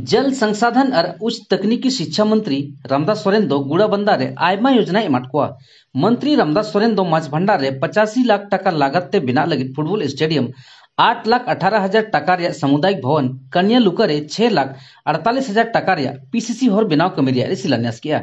जल संसाधन और उच्च तकनीकी शिक्षा मंत्री रामदास सोरेन दो गुड़ाबंदा रे आयमा योजना एमाट कोआ। मंत्री रामदास सोरेन दो माछ भंडार रे 85 लाख टाका लागत ते बिना लगित फुटबॉल स्टेडियम 8,18,000 टाका रे सामुदायिक भवन कन्या लुका रे 6,48,000 टाका रे पीसीसी हॉल बनाव कमी रे शिलान्यास किया।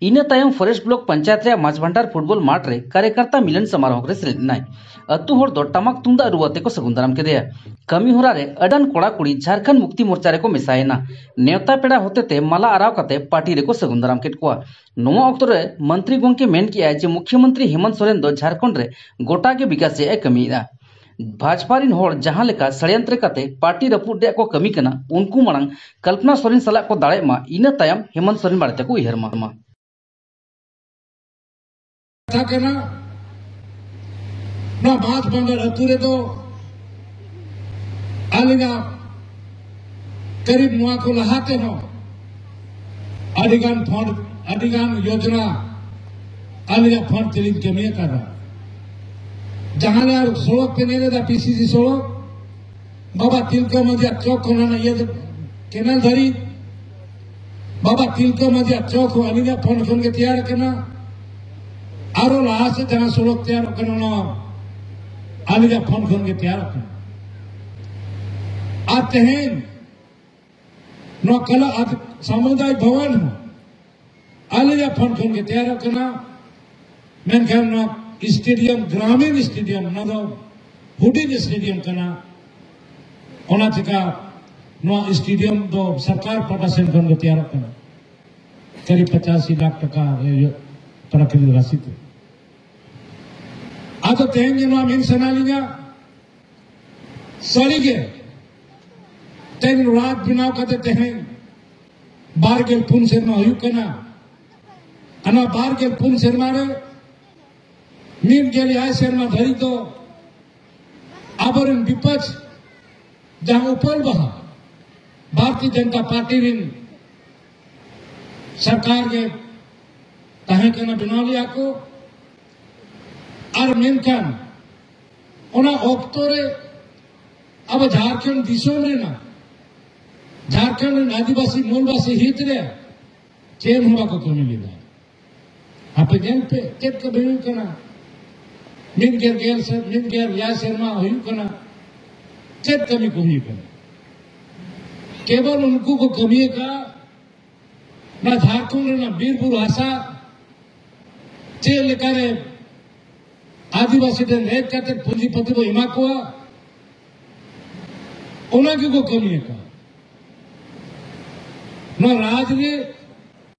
इना तायम फॉरेस्ट ब्लॉक पंचायत रे माछ भंडार फुटबॉल माठ रे कार्यकर्ता मिलन समारोह रे सेलेदनाय। अतु हर दो टमाक तुंदा रुआते को सगुन दाराम केदेया। कमी होरा रे अडन कोड़ा कुड़ी झारखंड मुक्ति मोर्चा रे को मेसायना। नेवता पेड़ा होते ते माला आराव कते पार्टी रे को सगुन दाराम केट कोआ। नोवा ऑक्टो रे मंत्री गोंके मेन किया जे मुख्यमंत्री हेमंत सोरेन दो झारखंड रे गोटा के विकास से कमीदा। भाजपा रिन होड़ जहां लेका षड्यंत्र कते पार्टी रपुड रे को कमी कना उनको मांग कल्पना सोरेन सलाह को दाड़े मा इना तायम हेमंत सोरेन बाड़ते को उहर मा था केना ना माछ भंडार अतुरे तो आलिगा करीब नुआ को लहाते हो अधिगान फंड अधिगान योजना आलिगा फंड तिलिन कमिया कर रहा जहां यार सड़क पे नहीं रहता पीसीसी सड़क बाबा तिलका मजिया चौक होना ये केनल धरी बाबा तिलका मजिया चौक हो आलिगा फंड फंड के तैयार करना आरो लास्ट से जहां सड़क तैयार करना आलिगा फंड फंड के तैयार करना आते हैं नो कला सामुदायिक भवन हो आलिगा फंड फंड के तैयार करना मैं कह नो स्टेडियम ग्रामीण स्टेडियम ना दो हुडिंग स्टेडियम करना ओना चिका नो स्टेडियम दो सरकार पटासन फंड के तैयार करना करीब 85 लाख टका प्रकृति राशि थे आ तो तेन नो मिन सनालिगा सड़ी गए तेन रात बिनाव करते तेन बार के पुन शर्मा हुई करना अना बार के पुन शर्मा रे मीन के लिए शर्मा धरी तो आबरन विपक्ष जहां ऊपर बहा भारतीय जनता पार्टी रिन सरकार के तहे करना बिना लिया को और मेनकान ओना ऑक्टोरे अब झारखंड दिशों रे ना झारखंड आदिवासी मूलवासी हित रे चेन हुआ को कमी लिया आप जन पे चेक का बिनु करना मिन गेर या शर्मा हुई करना चेक कमी को ही करना केवल उनको को कमी का ना झारखंड ना बीरपुर आशा चे लेकर आदिवासी दिन रेत करते पूंजीपति को इमा को उन्हें को कमी का न राज रे